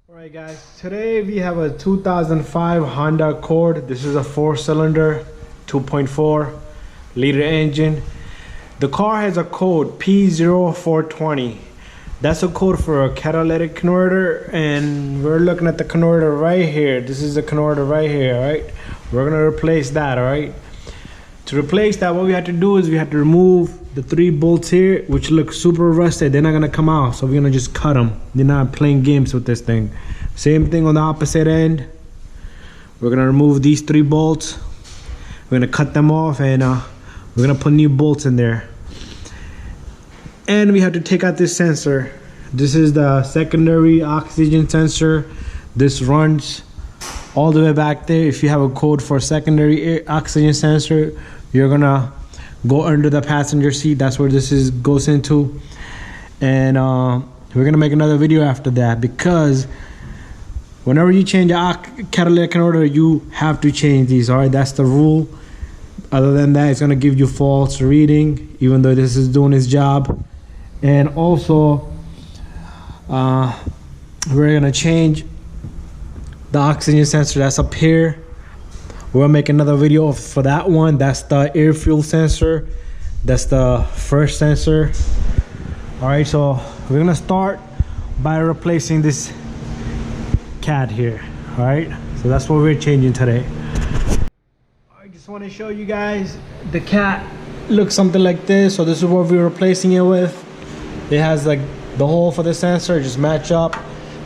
Alright guys, today we have a 2005 Honda Accord. This is a 4-cylinder 2.4 liter engine. The car has a code P0420. That's a code for a catalytic converter, and we're looking at the converter right here. This is the converter right here, right? We're gonna replace that, alright? To replace that, what we had to do is we had to remove the 3 bolts here, which look super rusted. They're not gonna come out, so we're gonna just cut them. They're not playing games with this thing. Same thing on the opposite end. We're gonna remove these 3 bolts. We're gonna cut them off, and we're gonna put new bolts in there. And we have to take out this sensor. This is the secondary oxygen sensor. This runs all the way back there. If you have a code for secondary oxygen sensor, you're gonna go under the passenger seat. That's where this goes into. And we're gonna make another video after that, because whenever you change a catalytic converter, you have to change these. All right, that's the rule. Other than that, it's gonna give you false reading, even though this is doing its job. And also we're gonna change the oxygen sensor that's up here. We'll make another video for that one. That's the air fuel sensor. That's the first sensor. All right, so we're gonna start by replacing this cat here. All right, so that's what we're changing today. I just want to show you guys the cat looks something like this. So this is what we're replacing it with. It has like the hole for the sensor, just match up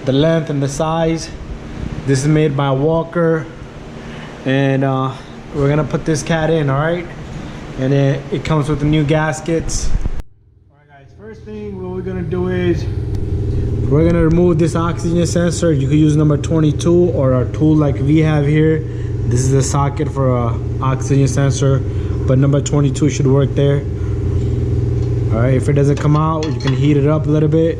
the length and the size. This is made by Walker, and we're gonna put this cat in. All right, and it comes with the new gaskets. All right guys, first thing what we're gonna do is we're gonna remove this oxygen sensor. You could use number 22 or a tool like we have here. This is the socket for a oxygen sensor, but number 22 should work there. All right, if it doesn't come out, you can heat it up a little bit.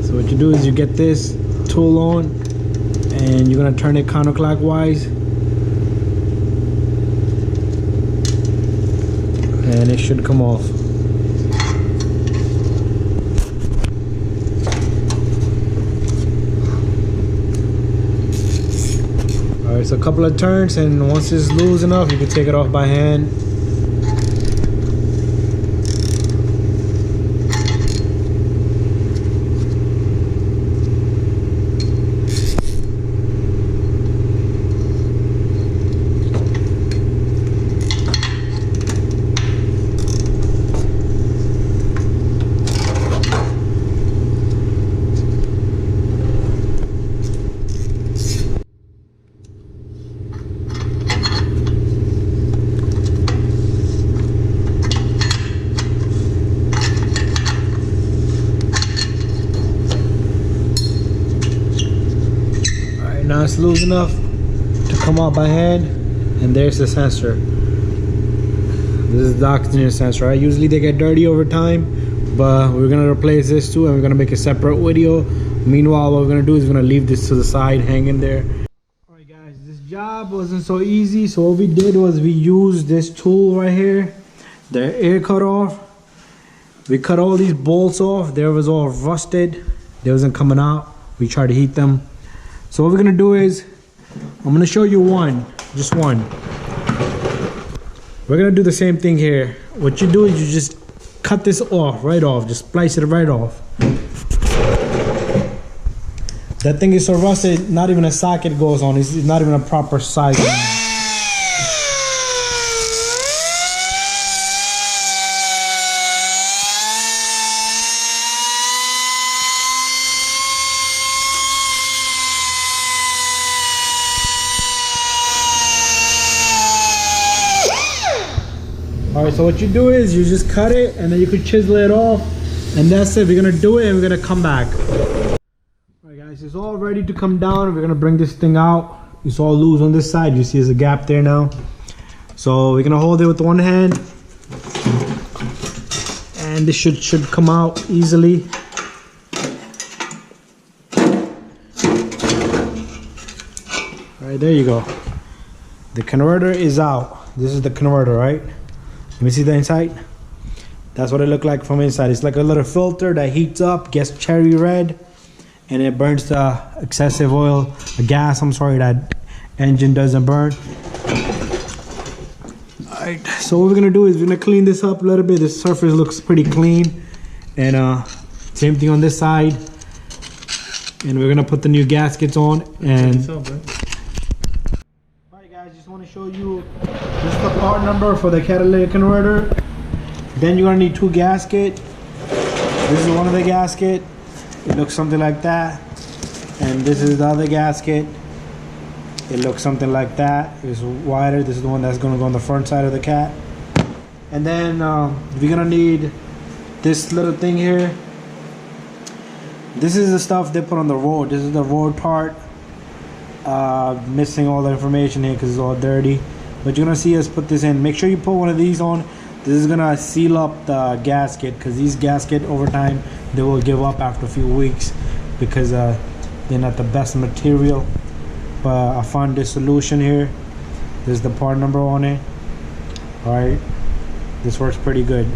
So what you do is you get this tool on, and you're gonna turn it counterclockwise, and it should come off. Alright, so a couple of turns, and once it's loose enough, you can take it off by hand. Now it's loose enough to come out by hand, and there's the sensor. This is the oxygen sensor. Right? Usually they get dirty over time, but we're gonna replace this too, and we're gonna make a separate video. Meanwhile, what we're gonna do is we're gonna leave this to the side, hanging there. All right guys, this job wasn't so easy, so what we did was we used this tool right here, the air cut off. We cut all these bolts off. They was all rusted. They wasn't coming out. We tried to heat them. So what we're gonna do is, I'm gonna show you just one. We're gonna do the same thing here. What you do is you just cut this off, right off, just splice it right off. That thing is so rusted, not even a socket goes on. It's not even a proper size. Alright, so what you do is you just cut it, and then you could chisel it off, and that's it. We're gonna do it, and we're gonna come back. Alright guys, it's all ready to come down. We're gonna bring this thing out. It's all loose on this side. You see there's a gap there now. So we're gonna hold it with one hand, and this should come out easily. Alright, there you go. The converter is out. This is the converter, right? Let me see the inside. That's what it looked like from inside. It's like a little filter that heats up, gets cherry red, and it burns the excessive oil, gas, I'm sorry, that engine doesn't burn. Alright, so what we're gonna do is we're gonna clean this up a little bit. The surface looks pretty clean. And same thing on this side. And we're gonna put the new gaskets on. And alright guys, just wanna show you, this is the part number for the catalytic converter. Then you're gonna need 2 gaskets. This is one of the gasket. It looks something like that. And this is the other gasket. It looks something like that. It's wider. This is the one that's gonna go on the front side of the cat. And then we're gonna need this little thing here. This is the stuff they put on the road. This is the road part. Missing all the information here because it's all dirty. But you're gonna see us put this in. Make sure you put one of these on. This is gonna seal up the gasket, because these gaskets over time they will give up after a few weeks because they're not the best material. But I found this solution here. This is the part number on it. Alright, this works pretty good.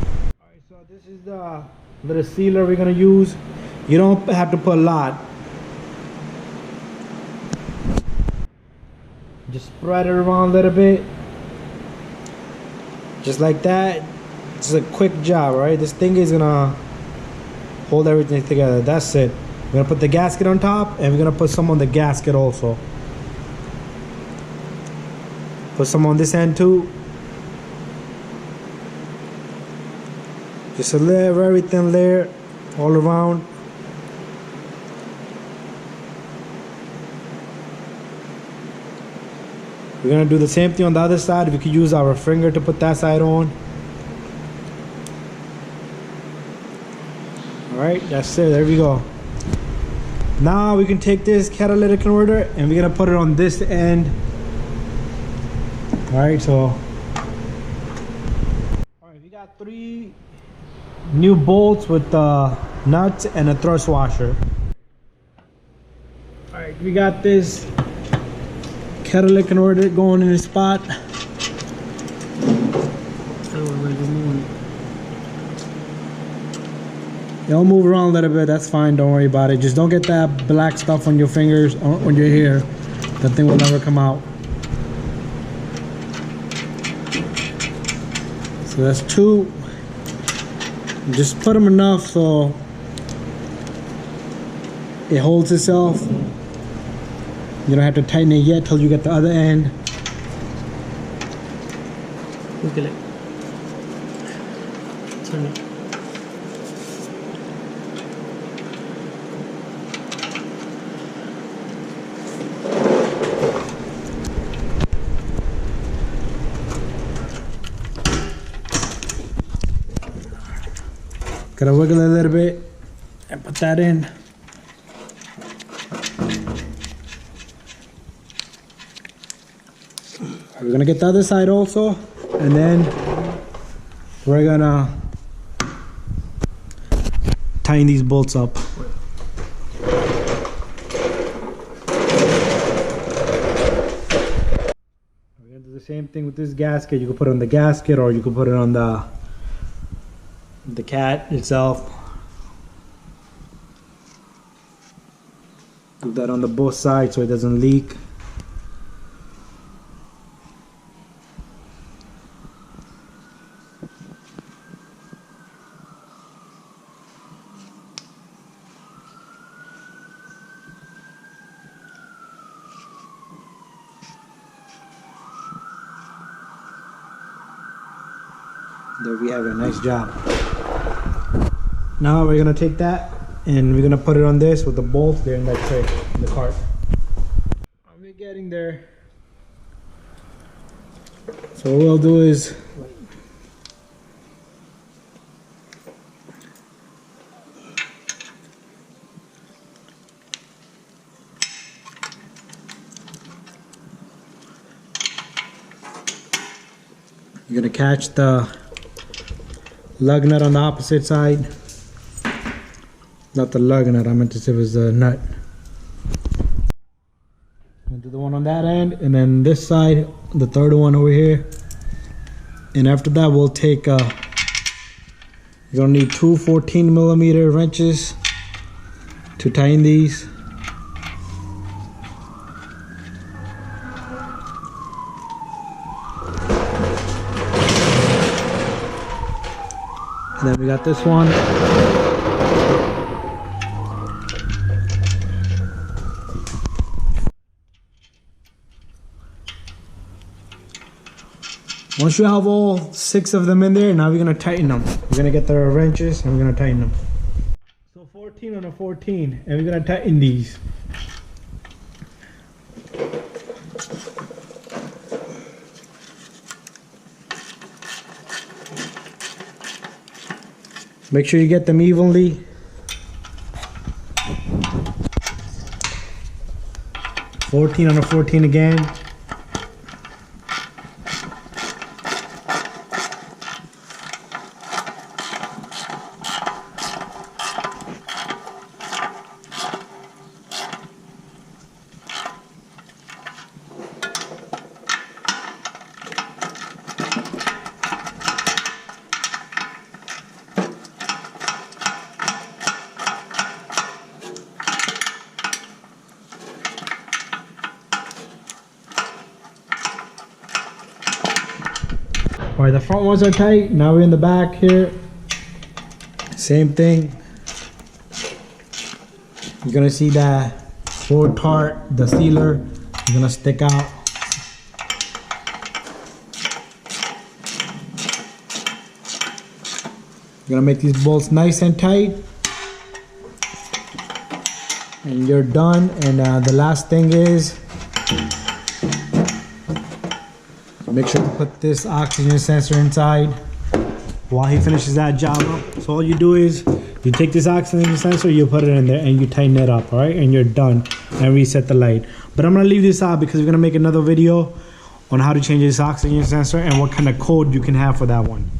Alright, so this is the little sealer we're gonna use. You don't have to put a lot. Just spread it around a little bit. Just like that. It's a quick job, right? This thing is gonna hold everything together. That's it. We're gonna put the gasket on top, and we're gonna put some on the gasket also. Put some on this end too. Just a layer, very thin layer all around. We're gonna do the same thing on the other side. We could use our finger to put that side on. Alright, that's it. There we go. Now we can take this catalytic converter and we're gonna put it on this end. Alright, so alright, we got 3 new bolts with nuts and a thrust washer. Alright, we got this catalytic converter going in the spot. It'll move around a little bit, that's fine, don't worry about it. Just don't get that black stuff on your fingers or on your hair. That thing will never come out. So that's 2. Just put them enough so it holds itself. You don't have to tighten it yet till you get the other end. Look at it. Turn it. Gotta wiggle it a little bit and put that in. We're gonna get the other side also, and then we're gonna tighten these bolts up. We're gonna do the same thing with this gasket. You can put it on the gasket or you can put it on the cat itself. Do that on the both sides so it doesn't leak. There we have it, nice job. Now we're gonna take that and we're gonna put it on this with the bolts there in that tray in the cart. We're getting there. So what we'll do is you're gonna catch the lug nut on the opposite side. Not the lug nut, I meant to say it was the nut. I'll do the one on that end, and then this side, the third one over here. And after that, we'll take You're gonna need two 14mm wrenches to tighten these. And then we got this one. Once you have all 6 of them in there, now we're gonna tighten them. We're gonna get the wrenches and we're gonna tighten them. So 14 on a 14, and we're gonna tighten these. Make sure you get them evenly. $14 on a 14 again. All right, the front ones are tight. Now we're in the back here. Same thing. You're gonna see that Ford Tart, the sealer, is gonna stick out. You're gonna make these bolts nice and tight. And you're done. And the last thing is, make sure to put this oxygen sensor inside while he finishes that job up. So all you do is you take this oxygen sensor, you put it in there and you tighten it up, all right? And you're done, and reset the light. But I'm gonna leave this out because we're gonna make another video on how to change this oxygen sensor and what kind of code you can have for that one.